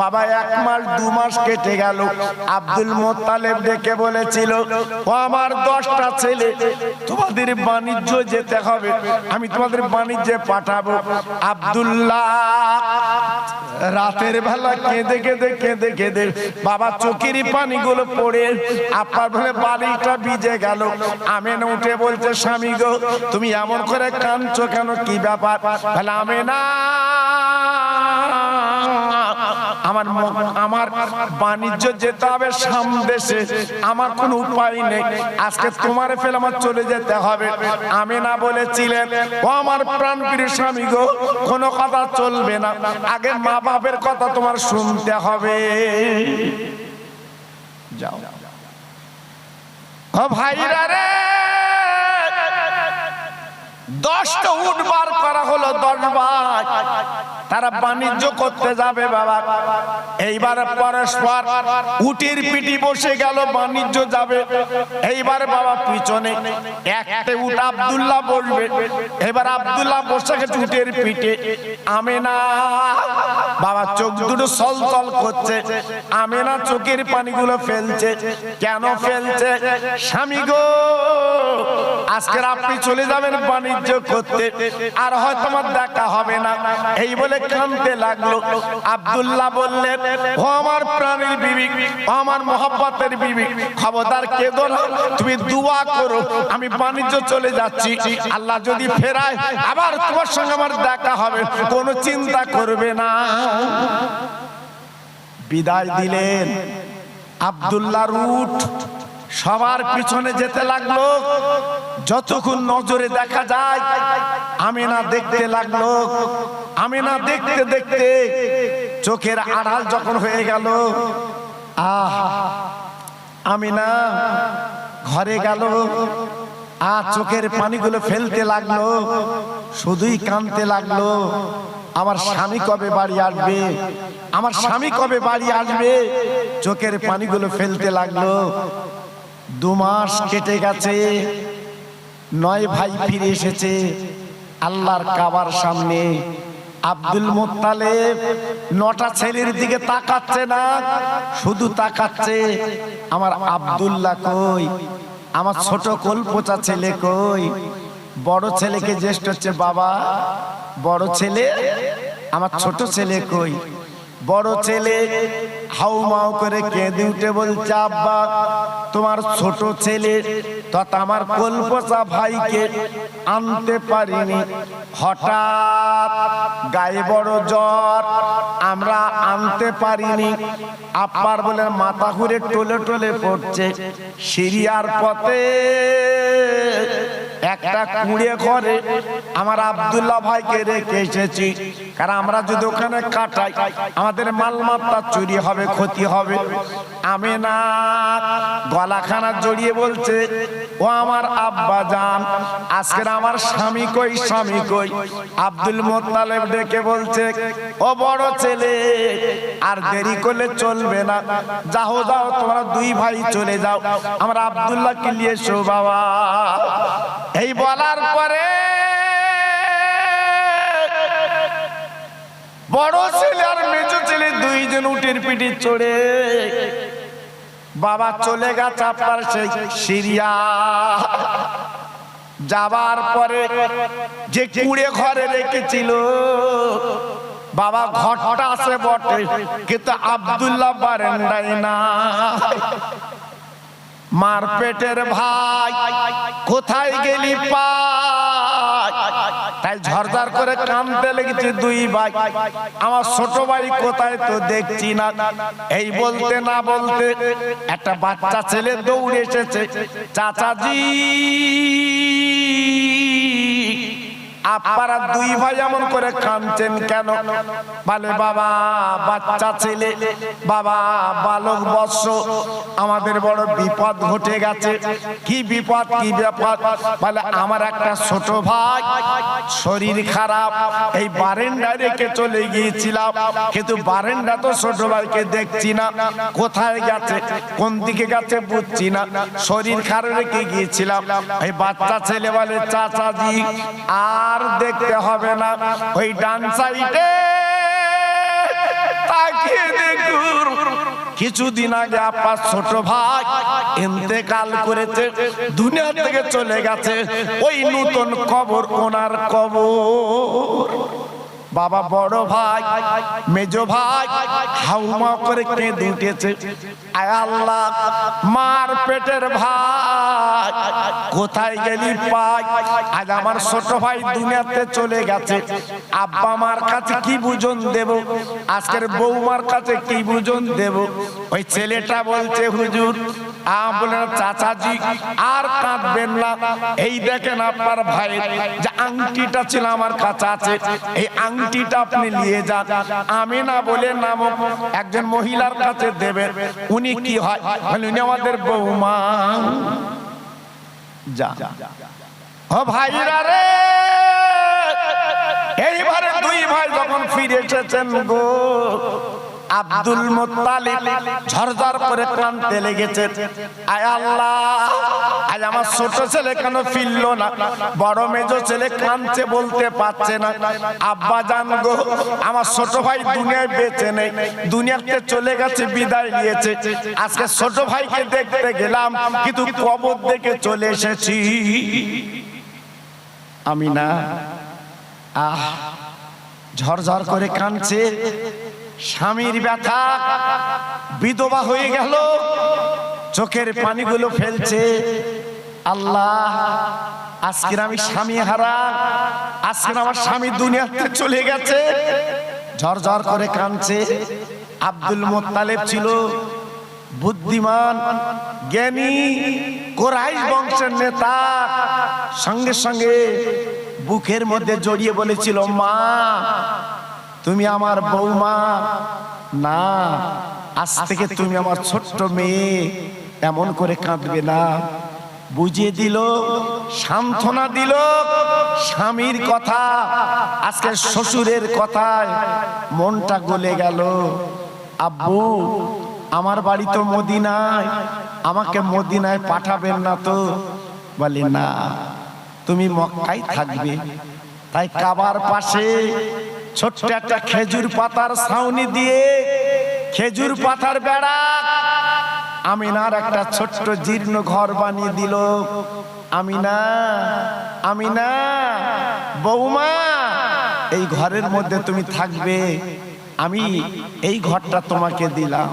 বাবা 1 মাস 2 মাস কেটে গেল। আব্দুল মুত্তালিব ডেকে বলেছিল, ও আমার 10টা ছেলে, তোমাদের বাণিজ্য যেতে হবে, আমি তোমাদের বাণিজ্যে পাঠাবো। আব্দুল্লাহ রাতের বেলা কেঁদে কেঁদে কেঁদে কেঁদে বাবা চোখের পানিগুলো পড়ে আপনার বলে বাড়িটা ভিজে গেল। আমেনা উঠে বলছে, স্বামী গো, তুমি এমন করে কাঁদছো কেন, কি ব্যাপার? বলে, আমেনা, আমার বাণিজ্য যেতে হবে সামদেশে, আমার কোনো উপায় নেই, আজকে তোমার ফেলে আমার চলে যেতে হবে। আমেনা বলেছিলেন, ও আমার প্রাণপ্রিয় স্বামী গো, কোনো কথা চলবে না, আগে মা বাপের কথা তোমার শুনতে হবে। যাও ও ভাইরা রে, 10টা উট বার করা হলো, 10 বার তারা বাণিজ্য করতে যাবে বাবা। এইবার পরস্পর উটের পিঠে বসে গেল, বাণিজ্য যাবে। এইবার বাবা পিছনে একটা উট আব্দুল্লাহ বসবে। এবার আব্দুল্লাহ বসে গেছে উটের পিঠে। আমেনা বাবা চোখ দুটো ছলছল করছে। আমেনা চোখের পানিগুলো ফেলছে। কেন ফেলছে? স্বামী গো, আজকে আপনি চলে যাবেন বাণিজ্য করতে, আর হয়তো আমার দেখা হবে না, এই বলে কাঁদতে লাগলো। আব্দুল্লাহ বললেন, ও আমার প্রাণের বিবি, ও আমার মহব্বতের বিবি, খবরদার কেঁদো না, তুমি দোয়া করো, আমি বাণিজ্য চলে যাচ্ছি, আল্লাহ যদি ফেরায় আবার তোমার সঙ্গে আমার দেখা হবে, কোনো চিন্তা করবে না। বিদায় দিলেন। আব্দুল্লাহর উট সবার পিছনে যেতে লাগলো। যতক্ষণ নজরে দেখা যায়, আমেনা দেখতে লাগলো। আমেনা দেখতে দেখতে চোখের আড়াল যখন হয়ে গেল, আমেনা ঘরে গেল, আর চোখের পানিগুলো ফেলতে লাগলো, শুধুই কাঁদতে লাগলো, আমার স্বামী কবে বাড়ি আসবে, আমার স্বামী কবে বাড়ি আসবে। চোখের পানিগুলো ফেলতে লাগলো। 2 মাস কেটে গেছে। 9 ভাই ফিরে এসেছে আল্লাহর কাবার সামনে। আব্দুল মুত্তালিব 9টা ছেলের দিকে তাকাচ্ছে না, শুধু তাকাচ্ছে, আমার আব্দুল্লাহ কই, আমার ছোট কলপোচা ছেলে কই। বড় ছেলেকে জ্যেষ্ঠ হচ্ছে, বাবা বড় ছেলে, আমার ছোট ছেলে কই। বড় ছেলে হাউমাউ করে কেঁদে উঠে বলছে, আব্বা, তোমার ছোট ছেলে তথা আমার কলপোচা ভাইকে আনতে পারিনি, হঠাৎ গায়ে বড় জ্বর, আমরা আনতে পারিনি। আব্বার বলে মাথা ঘুরে টলে টলে পড়ছে। সিরিয়ার পথে একটা কুঁড়ে ঘরে আমার আব্দুল্লাহ ভাইকে রেখে এসেছি, কারণ আমরা যদি ওখানে কাটাই আমাদের মালমাত্রা চুরি হবে, ক্ষতি হবে। আমেনা গলাখানা জড়িয়ে বলছে, ও আমার আব্বা জান, আজকের আমার স্বামী কই, স্বামী কই। আব্দুল মুত্তালিব ডেকে বলছে, ও বড় ছেলে, আর দেরি করলে চলবে না, যাও যাও, তোমরা 2 ভাই চলে যাও, আমার আব্দুল্লাহকে নিয়ে এসো বাবা। এই বলার পরে বড় ছেলে আর মেজো ছেলে 2 জন উটের পিঠে চড়ে বাবা চলে গেছে আপনার সেই সিরিয়া। যাবার পরে যে কুঁড়ে ঘরে রেখেছিল বাবা, ঘরটা আছে বটে, কিন্তু আব্দুল্লাহ বারান্দায় না। মার পেটের ভাই, কোথায় গেলি পাই, তাই ঝরঝর করে কাঁদতে লেগেছে 2 ভাই, আমার ছোট ভাই কোথায় তো দেখছি না। এই বলতে না বলতে একটা বাচ্চা ছেলে দৌড়ে এসেছে, চাচাজি, আপনারা 2 ভাই এমন করে কাঁদছেন কেন? বলে, বাবা বাচ্চা ছেলে, বাবা বালক বৎস, আমাদের বড় বিপদ ঘটে গেছে। কি বিপদ, কি ব্যাপার? বলে, আমার একটা ছোট ভাই শরীর খারাপ, এই বারান্দায় রেখে চলে গিয়েছিলাম, কিন্তু বারান্দা তো ছোট ভাইকে দেখছি না, কোথায় গেছে, কোন দিকে গেছে বুঝছি না, শরীর খারাপ রেখে গিয়েছিলাম। এই বাচ্চা ছেলে বলে, চাচাজি আর দেখতে হবে না, ওই ডান সাইডে তাকিয়ে দেখুন কিছুদিন আগে আপনার ছোট ভাই ইন্তেকাল করেছে, দুনিয়া থেকে চলে গেছে। ওই নতুন কবর ওনার কবর। বাবা বড় ভাই মেজো ভাই হাউমা করে কেঁদে উঠেছে, আয় আল্লাহ মার পেটের ভাই কোথায় গেলি পাই? আজ আমার ছোট ভাই দুনিয়াতে চলে গেছে, আব্বা মার কাছে কি বুঝন দেব, আজকের বৌমার কাছে কি বুঝন দেব? ওই ছেলেটা বলছে হুজুর বলে চাচাজি আর কাঁদবেন না, এই দেখেন আপনার ভাই যে আংটিটা ছিল আমার কাছে আছে, এই আংটিটা আপনি নিয়ে যান। আমিনা বলে নামক একজন মহিলার কাছে দেবেন। উনি কি হয়? উনি আমাদের বৌমা। যা ও ভাইরা রে, এইবারে দুই ভাই যখন ফিরে এসেছেন গো, আব্দুল মুত্তালিব ঝরঝর করে কাঁদতে লেগেছে, আয় আল্লাহ আজ আমার ছোট ছেলে কেন ফিরলো না? বড় মেজো ছেলে কাঁদছে, বলতে পারছে না। আব্বা জান গো, আমার ছোট ভাই দুনিয়ায় বেঁচে নেই, দুনিয়াতে চলে গেছে, বিদায় নিয়েছে। আজকে ছোট ভাইকে দেখতে গেলাম, কিন্তু কবর দেখে চলে এসেছি। আমিনা ঝরঝর করে কাঁদছে, স্বামীর ব্যথা, বিধবা হয়ে গেল, চোখের পানিগুলো ফেলছে। আল্লাহ আজকে আমি স্বামী হারা, আজকে আমার স্বামী দুনিয়াতে চলে গেছে। ঝরঝর করে কাঁদছে। আব্দুল মুত্তালিব ছিল বুদ্ধিমান, জ্ঞানী, কুরাইশ বংশের নেতা। সঙ্গে সঙ্গে বুকের মধ্যে জড়িয়ে বলেছিল, মা তুমি আমার বৌমা না, আজ থেকে তুমি আমার ছোট্ট মেয়ে, এমন করে কাঁদবে না। বুঝিয়ে দিল, সান্ত্বনা দিল। স্বামীর কথা, আজকে শ্বশুরের কথায় মনটা গলে গেল। আব্বু আমার বাড়ি তো মদিনায়, আমাকে মদিনায় পাঠাবেন না তো? বলে না, তুমি মক্কায় থাকবে। তাই কাবার পাশে ছোট্ট একটা খেজুর পাতার ছাউনি দিয়ে, খেজুর পাতার বেড়া, আমিনার একটা ছোট্ট জীর্ণ ঘর বানিয়ে দিল। আমিনা আমিনা বৌমা, এই ঘরের মধ্যে তুমি থাকবে, আমি এই ঘরটা তোমাকে দিলাম।